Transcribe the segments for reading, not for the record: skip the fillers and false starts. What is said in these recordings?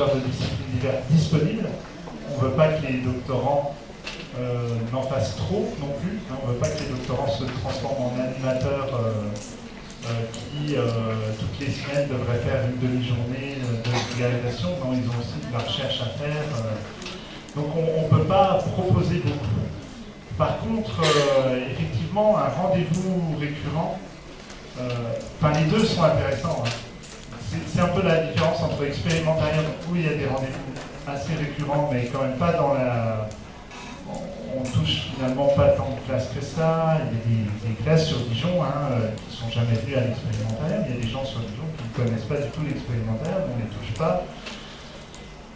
De disciplines diverses disponibles. On ne veut pas que les doctorants n'en fassent trop non plus. On ne veut pas que les doctorants se transforment en animateurs qui, toutes les semaines, devraient faire une demi-journée de vulgarisation. Non, ils ont aussi de la recherche à faire. Donc on ne peut pas proposer beaucoup. Par contre, effectivement, un rendez-vous récurrent, les deux sont intéressants. Hein. C'est un peu la différence entre expérimentarium, où il y a des rendez-vous assez récurrents, mais quand même pas dans la... On touche finalement pas tant de classes que ça. Il y a des classes sur Dijon qui ne sont jamais venues à l'expérimentarium. Il y a des gens sur Dijon qui ne connaissent pas du tout l'expérimentarium, on ne les touche pas.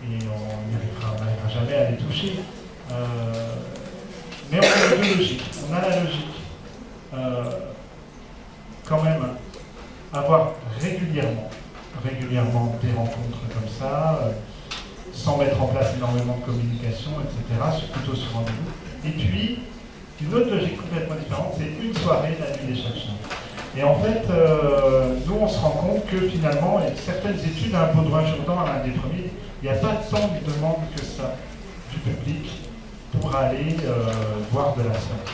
Et on n'arrivera jamais à les toucher. Mais on a deux logiques. On a la logique, quand même, avoir régulièrement des rencontres comme ça, sans mettre en place énormément de communication, etc., plutôt sur rendez-vous. Et puis, une autre logique complètement différente, c'est une soirée, la nuit des chercheurs. Et en fait, nous, on se rend compte que finalement, certaines études, à Baudouin-Jourdan, à l'un des premiers, il n'y a pas tant de demandes que ça du public pour aller voir de la science.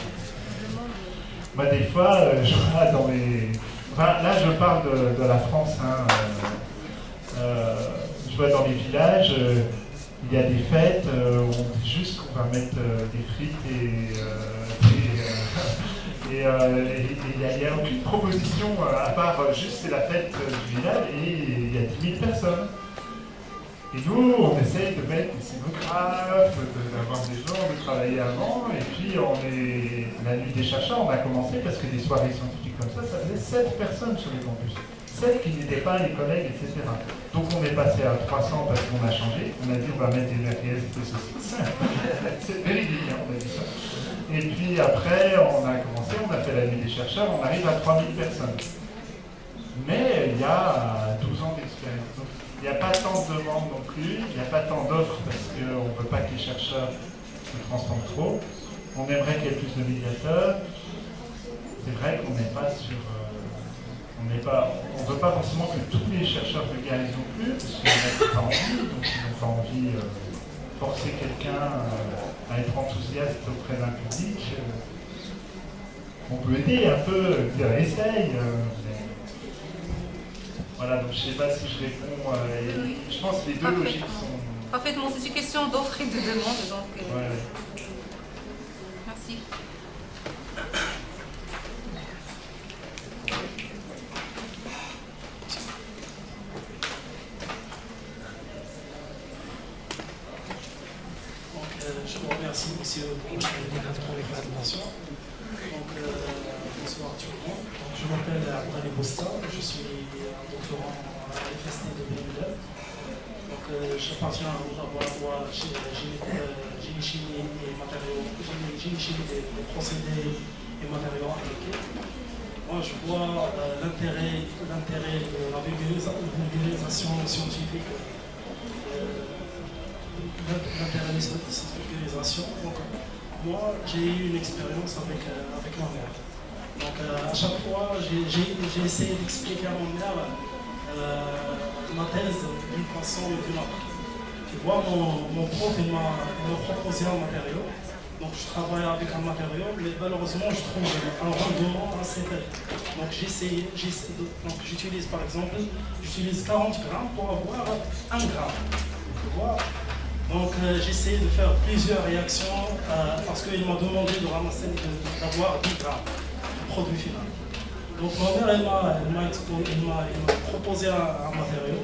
Moi, des fois, je vois dans les... Enfin, là, je parle de la France. Je vois dans les villages, il y a des fêtes, on dit juste qu'on va mettre des frites et il n'y a aucune proposition à part juste c'est la fête du village et il y a 10 000 personnes. Et nous, on essaye de mettre des scénographes, d'avoir des gens, de travailler avant, et puis la nuit des chercheurs, on a commencé parce que des soirées scientifiques comme ça faisait 7 personnes sur les campus. 7 qui n'étaient pas les collègues, etc. Donc on est passé à 300 parce qu'on a changé, on a dit on va mettre des ATS et des saucisses. C'est véridique, on a dit ça. Et puis après, on a commencé, on a fait la nuit des chercheurs, on arrive à 3000 personnes. Mais il y a 12 ans d'expérience. Il n'y a pas tant de demandes non plus, il n'y a pas tant d'offres parce qu'on ne veut pas que les chercheurs se transforment trop. On aimerait qu'il y ait plus de médiateurs. C'est vrai qu'on n'est pas sur... on ne veut pas forcément que tous les chercheurs vulgarisent non plus, parce qu'il y en a qui n'ont pas envie, donc ils n'ont pas envie de forcer quelqu'un à être enthousiaste auprès d'un public. On peut aider un peu, dire essaye. Voilà, donc je ne sais pas si je réponds. Je pense que les deux logiques sont... Parfaitement, c'est une question d'offre et de demande, donc... Ouais. Merci. Je vous remercie, monsieur le directeur de l'information. Bonsoir tout le monde. Je m'appelle Abdali Bosta, je suis un doctorant à l'FST de BML. J'appartiens au laboratoire génie chimie et matériaux, génie chimie des procédés et matériaux appliqués. Moi, je vois l'intérêt de la vulgarisation scientifique. L'intérêt de cette vulgarisation. Donc, moi, j'ai eu une expérience avec ma mère. Donc, à chaque fois, j'ai essayé d'expliquer à ma mère ma thèse d'une façon ou d'une autre. Tu vois, mon prof m'a proposé un matériau. Donc, je travaille avec un matériau, mais malheureusement, je trouve un rendement assez faible. Donc, j'utilise par exemple, 40 grammes pour avoir 1 gramme. Tu vois. Donc j'ai essayé de faire plusieurs réactions parce qu'il m'a demandé de ramasser, d'avoir 10 grammes de produit final. Donc ma mère, elle m'a proposé un matériau.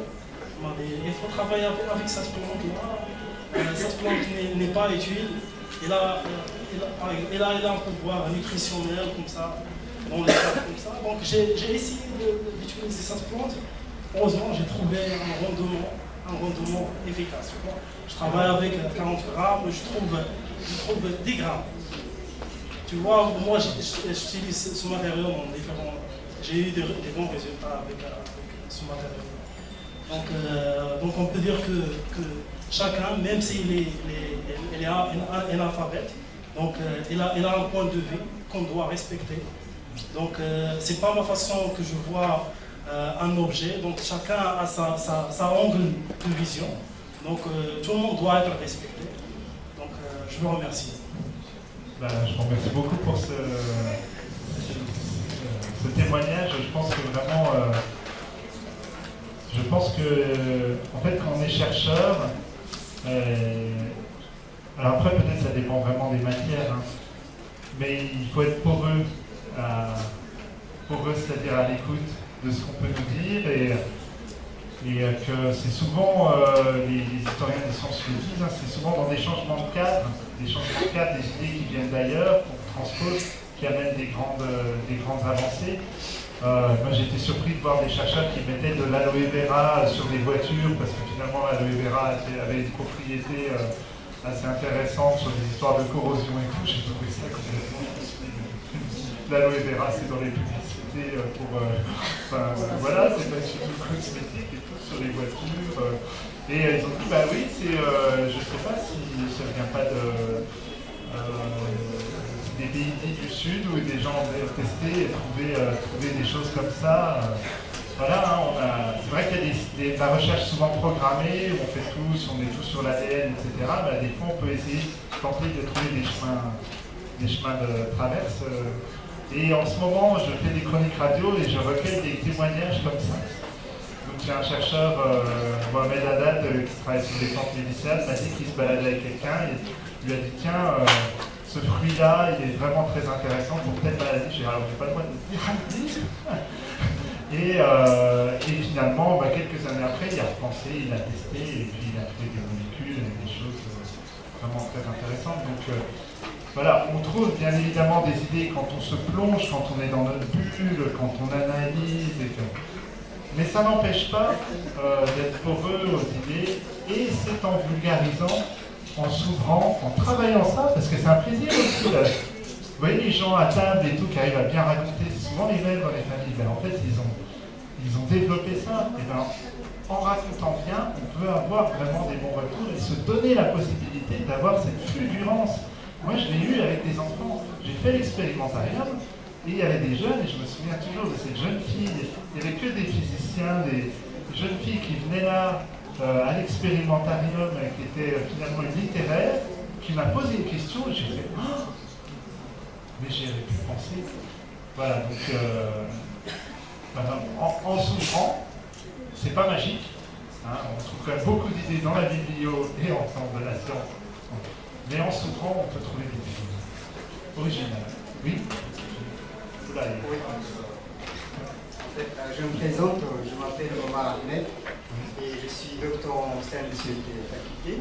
Elle m'a dit, il faut travailler avec cette plante-là. Cette plante n'est pas utile. Elle a un pouvoir nutritionnel comme ça. dans les cadres comme ça. Donc j'ai essayé d'utiliser cette plante. Heureusement, j'ai trouvé un rendement efficace. Je travaille avec 40 grammes, je trouve 10 grammes. Tu vois, moi j'utilise ce matériau dans différents. J'ai eu des bons résultats avec ce matériau. Donc on peut dire que chacun, même s'il est un alphabète, donc il a un point de vue qu'on doit respecter. Donc c'est pas ma façon que je vois un objet, donc chacun a sa angle de vision. Donc tout le monde doit être respecté. Donc je vous remercie. Ben, je vous remercie beaucoup pour ce témoignage. Je pense que vraiment, en fait, quand on est chercheur, alors après peut-être ça dépend vraiment des matières, hein, mais il faut être poreux, c'est-à-dire à l'écoute de ce qu'on peut nous dire, et que c'est souvent, les historiens des sciences le disent, hein, c'est souvent dans des changements de cadre, des idées qui viennent d'ailleurs, qu'on transpose, qui amènent des grandes avancées. Moi j'étais surpris de voir des chercheurs qui mettaient de l'aloe vera sur des voitures, parce que finalement l'aloe vera avait une propriété assez intéressante sur des histoires de corrosion et tout. J'ai trouvé ça complètement. L'aloe vera c'est dans les publicités voilà, c'est pas surtout cosmétique et tout sur les voitures. Et ils ont dit bah oui, je sais pas si ça vient pas des pays dits du Sud où des gens ont testé et trouvé des choses comme ça. Voilà, hein, c'est vrai qu'il y a de la recherche souvent programmée, où on fait tous, on est tous sur l'ADN, etc. Bah, des fois, on peut essayer de tenter de trouver des chemins de traverse. Et en ce moment, je fais des chroniques radio et je recueille des témoignages comme ça. Donc j'ai un chercheur, Mohamed Haddad, qui travaille sur les plantes médicinales, m'a dit qu'il se baladait avec quelqu'un et lui a dit tiens, ce fruit-là, il est vraiment très intéressant pour telle maladie. J'ai dit alors j'ai pas le droit de le dire. Et finalement, quelques années après, il a repensé, il a testé et puis il a trouvé des molécules et des choses vraiment très intéressantes. Donc voilà, on trouve bien évidemment des idées quand on se plonge, quand on est dans notre bulle, quand on analyse. Mais ça n'empêche pas d'être poreux aux idées, et c'est en vulgarisant, en s'ouvrant, en travaillant ça, parce que c'est un plaisir aussi. Vous voyez les gens à table et tout qui arrivent à bien raconter, c'est souvent les mêmes dans les familles. En fait, ils ont développé ça. Et en racontant bien, on peut avoir vraiment des bons retours et se donner la possibilité d'avoir cette fulgurance. Moi, je l'ai eu avec des enfants. J'ai fait l'expérimentarium. Et il y avait des jeunes, et je me souviens toujours de cette jeune fille, il n'y avait que des physiciens, des jeunes filles qui venaient là à l'expérimentarium, qui était finalement une littéraire, qui m'a posé une question, et j'ai fait « Oh !» Mais j'y avais pu penser. Voilà, donc en s'ouvrant, c'est pas magique, hein, on trouve quand même beaucoup d'idées dans la biblio et en sciences de la science, mais en s'ouvrant, on peut trouver des choses originales. Oui. Oui. En fait, je me présente, je m'appelle Omar Ahmed et je suis doctorant au sein de cette faculté.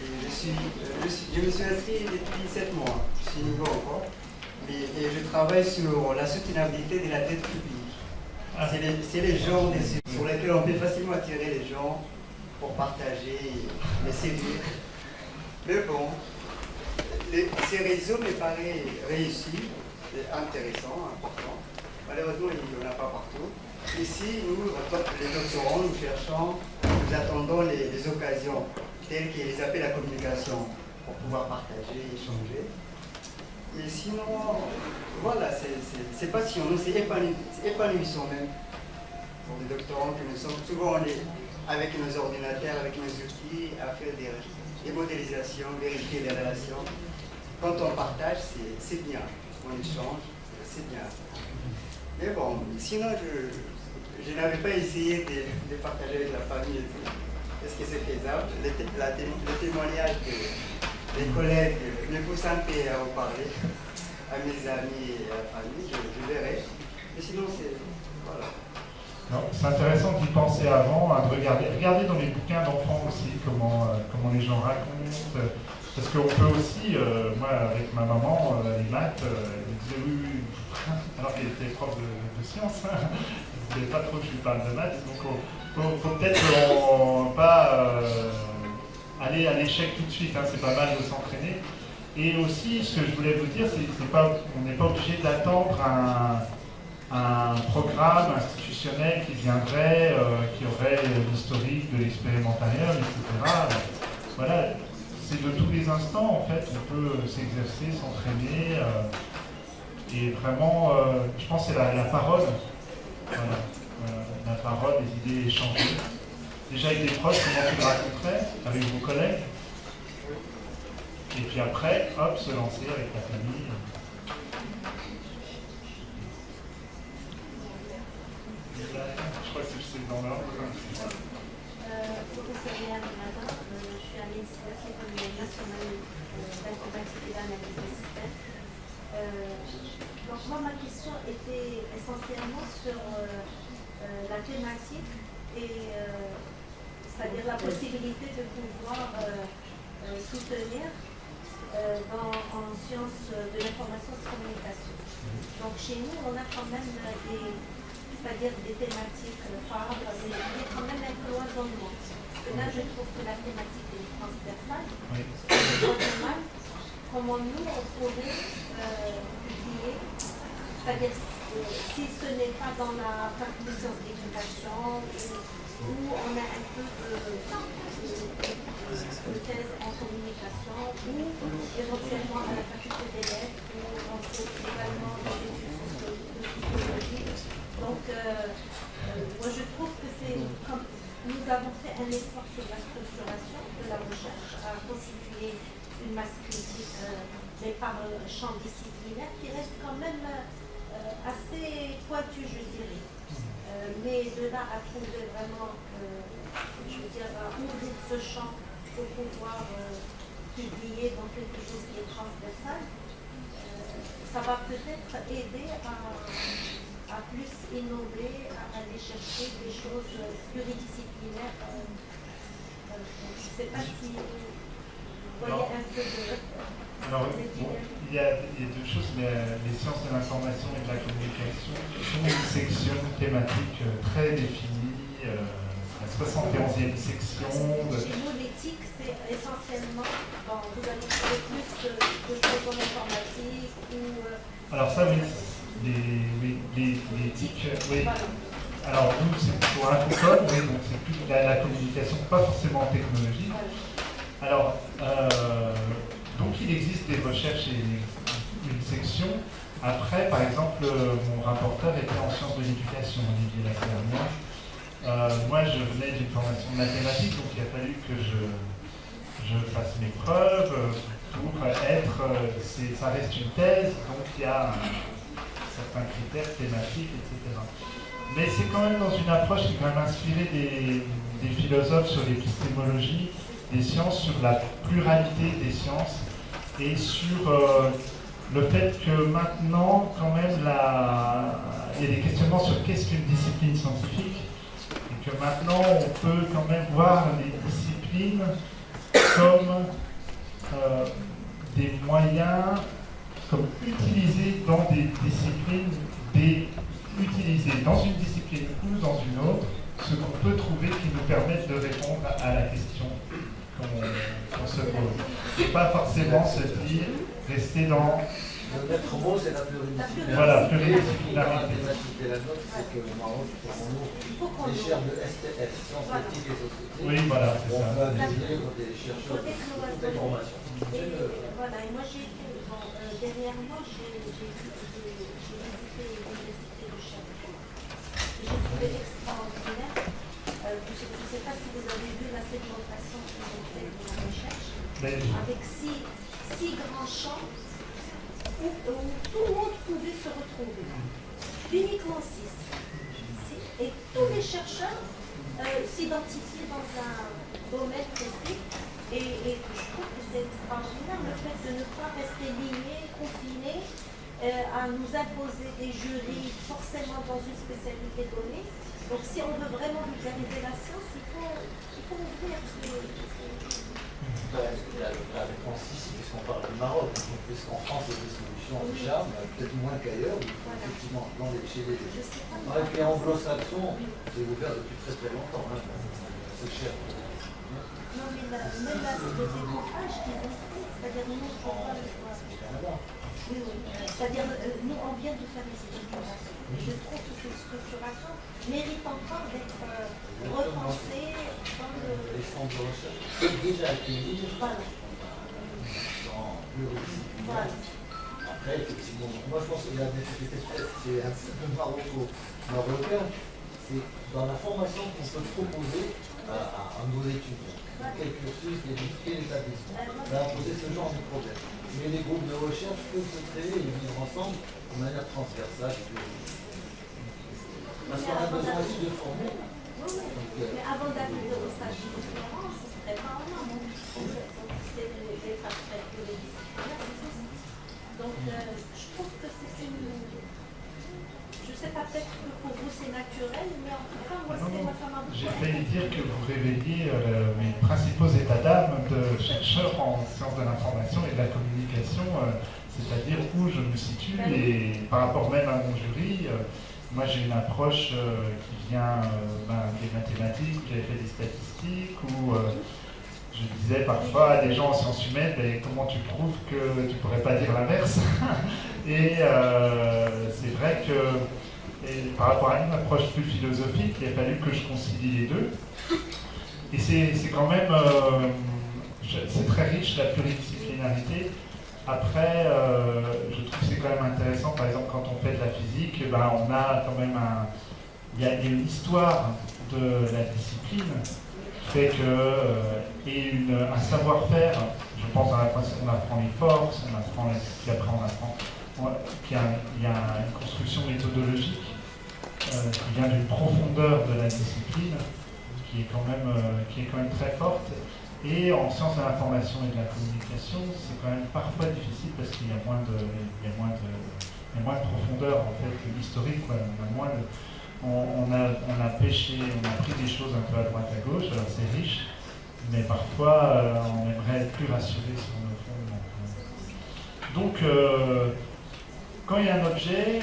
Et je me suis inscrit depuis 7 mois, je suis nouveau encore, et je travaille sur la soutenabilité de la dette publique. C'est les genres sur lesquels on peut facilement attirer les gens pour partager, les séduire. Mais bon, ces réseaux me paraissent réussis. C'est intéressant, important. Malheureusement, il n'y en a pas partout. Ici, nous, les doctorants, nous cherchons, nous attendons les occasions, telles que les appels à communication, pour pouvoir partager, échanger. Mais sinon, voilà, c'est passionnant, c'est épanouissant même. Pour les doctorants que nous sommes, souvent on est avec nos ordinateurs, avec nos outils, à faire des modélisations, vérifier les relations. Quand on partage, c'est bien. On échange, c'est bien. Mais bon, sinon je n'avais pas essayé de partager avec la famille et tout. Est-ce que c'est faisable? Le témoignage des collègues me pousse un peu à en parler, à mes amis et à la famille, je verrai. Mais sinon, voilà. C'est intéressant d'y penser avant, de regarder dans les bouquins d'enfants aussi comment les gens racontent. Parce qu'on peut aussi, moi avec ma maman, les maths, elle me disait oui, alors qu'elle était prof de sciences, hein, elle ne voulait pas trop que je lui parle de maths, donc faut peut-être pas aller à l'échec tout de suite, hein, c'est pas mal de s'entraîner. Et aussi, ce que je voulais vous dire, on n'est pas obligé d'attendre un programme institutionnel qui viendrait, qui aurait l'historique de l'expérimentarium, etc. Voilà, c'est de tous les instants, en fait, on peut s'exercer, s'entraîner, et vraiment, je pense que c'est la parole, voilà, la parole, les idées échangées. Déjà avec des proches, comment tu le raconterais, avec vos collègues, et puis après, hop, se lancer avec la famille. Je crois que c'est dans l'ordre. Professeur Léa Madin, je suis à l'Institut national d'informatique et d'analyse des systèmes. Donc moi, ma question était essentiellement sur la thématique et c'est-à-dire la possibilité de pouvoir soutenir en sciences de l'information et de communication. Donc chez nous, on a quand même c'est-à-dire des thématiques phares, mais il y a quand même un cloisonnement. Parce que là, je trouve que la thématique est transversale. Oui. Comment nous, on pourrait publier, c'est-à-dire si ce n'est pas dans la faculté de sciences d'éducation, où on a un peu de thèse en communication, ou éventuellement à la faculté des lettres, où on fait également des études sociologiques. Donc, moi je trouve que c'est comme nous avons fait un effort sur la structuration de la recherche à constituer une masse critique, mais par champ disciplinaire qui reste quand même assez pointu, je dirais. Mais de là à trouver vraiment, je veux dire, à ouvrir ce champ pour pouvoir publier dans quelque chose qui est transversal, ça va peut-être aider à plus innover, à aller chercher des choses pluridisciplinaires. Je ne sais pas si vous voyez un peu de... Alors, bon, il y a deux choses, mais les sciences de l'information et de la communication sont une section thématique très définie, la 71e section. Chez nous, l'éthique, c'est essentiellement, bon, vous allez trouver plus de choses en informatique ou... Alors ça, oui, l'éthique, oui. Voilà. Alors nous, c'est plutôt infocode, oui, donc c'est plus la communication, pas forcément technologique. Alors, donc il existe des recherches et une section. Après, par exemple, mon rapporteur était en sciences de l'éducation, Olivier Laclermois. Moi, je venais d'une formation de mathématiques, donc il a fallu que je fasse mes preuves pour être... ça reste une thèse, donc il y a certains critères thématiques, etc. Mais c'est quand même dans une approche qui est quand même inspirée des philosophes sur l'épistémologie des sciences, sur la pluralité des sciences et sur le fait que maintenant, quand même, il y a des questionnements sur qu'est-ce qu'une discipline scientifique et que maintenant, on peut quand même voir les disciplines comme des moyens, comme utilisés dans des disciplines, utiliser dans une discipline ou dans une autre ce qu'on peut trouver qui nous permettent de répondre à la question qu'on se pose. C'est pas forcément se dire, rester dans... Le maître mot, c'est la pluridisciplinarité. Voilà, pluridisciplinarité. La thématique et la note, c'est que pour nous, les chaires de STS, sciences éthiques et société, oui, voilà, c'est on ça. va désigner des chercheurs de formation. Et voilà, et moi j'ai été, dernièrement, j'ai visité l'université de Cherbourg. J'ai trouvé extraordinaire. Je ne sais pas si vous avez vu la segmentation qu'ils ont fait de la recherche, avec six grands champs où tout le monde pouvait se retrouver. Uniquement 6. Et tous les chercheurs s'identifiaient dans un domaine précis. Et je trouve que c'est extraordinaire le fait de ne pas rester lié, confiné, à nous imposer des jurys forcément dans une spécialité donnée. Donc si on veut vraiment vulgariser la science, il faut ouvrir La réponse ici, puisqu'on parle du Maroc, puisqu'en France, il y a des solutions de charme, peut-être moins qu'ailleurs, effectivement, chez les pays anglo-saxons, c'est ouvert depuis très très longtemps, hein, c'est cher. Non, mais même là, c'est le découpage qu'ils ont fait, c'est-à-dire nous, on va le voir. Oui, oui. C'est-à-dire, nous, on vient de faire des structurations. Je trouve que cette structuration mérite encore d'être repensée dans le... Les centres de recherche déjà accueillis Voilà. dans le récit. Voilà. Après, effectivement, moi je pense que la difficulté, c'est un peu marocain, c'est dans la formation qu'on peut proposer à nos étudiants. Quel cursus, quel établissement. Ça va poser ce genre de problème. Mais les groupes de recherche peuvent se créer et vivre ensemble de manière transversale. Parce qu'on a besoin aussi de former. Mais avant d'arriver au stage de référence, ce serait pas en amont. C'est les parfaits que les disciplinaires, c'est ça. Donc, je trouve que c'est une... Je sais pas, peut-être que pour vous c'est naturel, mais en tout cas, moi, ça m'a beaucoup... J'ai failli dire que vous révéliez mes principaux états d'âme de chercheur en sciences de l'information et de la communication, c'est-à-dire où je me situe et par rapport même à mon jury. Moi, j'ai une approche qui vient des mathématiques, j'avais fait des statistiques, où je disais parfois à des gens en sciences humaines, mais comment tu prouves que tu ne pourrais pas dire l'inverse? Et c'est vrai que par rapport à une approche plus philosophique, il a fallu que je concilie les deux. Et c'est quand même, c'est très riche la pluridisciplinarité. Après, je trouve que c'est quand même intéressant, par exemple, quand on fait de la physique, on a quand même il y a une histoire de la discipline qui fait que, et un savoir-faire, je pense on apprend les forces, on apprend puis après on apprend, il y a une construction méthodologique qui vient d'une profondeur de la discipline qui est quand même très forte. Et en sciences de l'information et de la communication, c'est quand même parfois difficile parce qu'il y a moins de profondeur en fait historique. On a pêché, on a pris des choses un peu à droite à gauche, alors c'est riche, mais parfois on aimerait être plus rassuré sur nos fonds. Donc quand il y a un objet,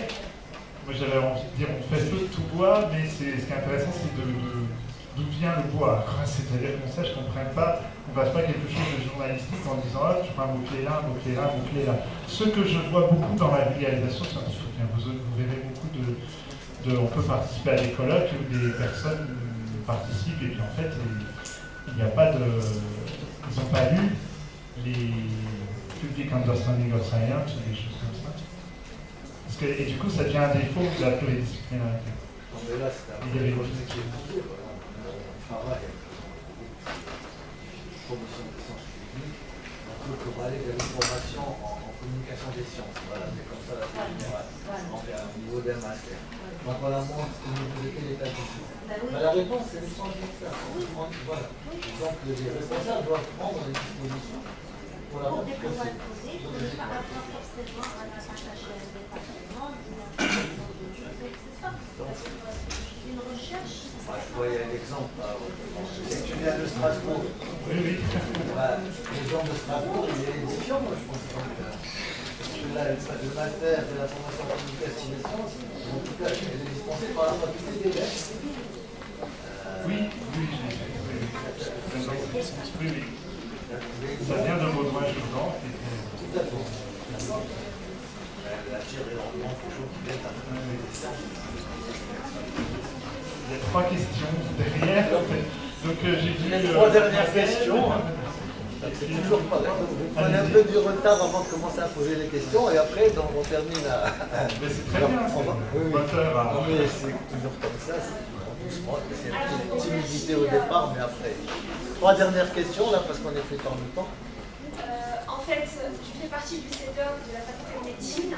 moi j'avais envie de dire on fait feu de tout bois, mais ce qui est intéressant c'est d'où vient le bois. C'est-à-dire qu'on sache qu'on ne prenne pas, on ne fasse pas quelque chose de journalistique en disant je prends un mot-clé là, un mot-clé là, un mot-clé là. Ce que je vois beaucoup dans la vulgarisation scientifique, vous verrez beaucoup on peut participer à des colloques où des personnes participent et puis en fait il n'y a pas de. Ils n'ont pas lu les Public Understanding of Science ou des choses comme ça. Et du coup ça devient un défaut de la pluridisciplinarité. Mais là, c'est un projet qui est lié, travail, promotion des sciences publiques, un peu pour aller vers une formation en communication des sciences. Voilà, c'est comme ça la générale, au niveau d'un master. Donc voilà, moi, au niveau de quel établissement. La réponse, c'est l'échange d'experts. Voilà. Donc les responsables doivent prendre les dispositions pour la bonne procédure. Pour ne pas avoir forcément un attaché à un département, c'est ça. Une recherche. Il y a un exemple. Tu viens de Strasbourg. Oui. L'exemple de Strasbourg, il est édifiant, moi, je pense. Le master de la formation en communication des sciences, en tout cas, elle est dispensée par la faculté des lettres. Oui. Ça vient de Baudouin-Jourdan. Tout à fait. La chaire est vraiment toujours qui vient à Il y a 3 questions derrière. Donc j'ai vu. Les 3 dernières questions. C'est toujours pas grave. Vous prenez un peu du retard avant de commencer à poser les questions et après on termine à. Mais c'est très bien. Mais c'est toujours comme ça. Doucement, c'est une petite timidité au départ, mais après. 3 dernières questions là parce qu'on est pris par le temps. En fait, je fais partie du CEDOC de la faculté de médecine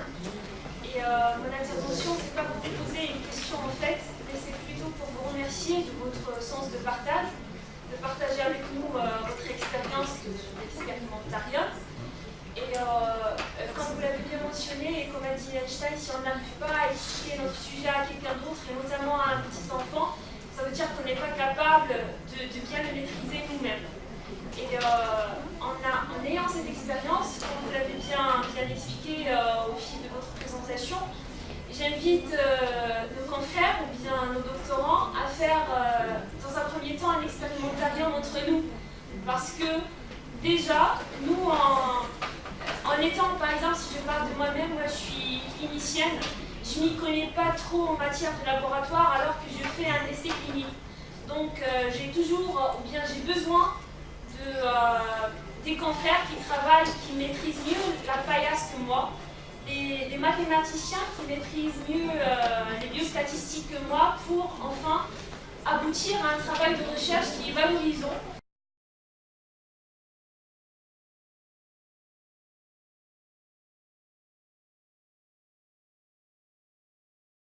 et mon intervention, c'est pas pour vous poser une question en fait, mais c'est plutôt pour vous remercier de votre sens de partage, de partager avec nous votre expérience d'expérimentariat. Et comme vous l'avez bien mentionné, et comme a dit Einstein, si on n'arrive pas à expliquer notre sujet à quelqu'un d'autre, et notamment à un petit enfant, ça veut dire qu'on n'est pas capable de bien le maîtriser nous-mêmes. Et j'invite nos confrères ou bien nos doctorants à faire dans un premier temps un expérimentarium entre nous. Parce que déjà, nous, en étant, par exemple, si je parle de moi-même, moi je suis clinicienne, je m'y connais pas trop en matière de laboratoire alors que je fais un essai clinique. Donc j'ai toujours, ou bien j'ai besoin des confrères qui travaillent, qui maîtrisent mieux la paillasse que moi, des mathématiciens qui maîtrisent mieux les biostatistiques que moi pour enfin aboutir à un travail de recherche qui est valorisant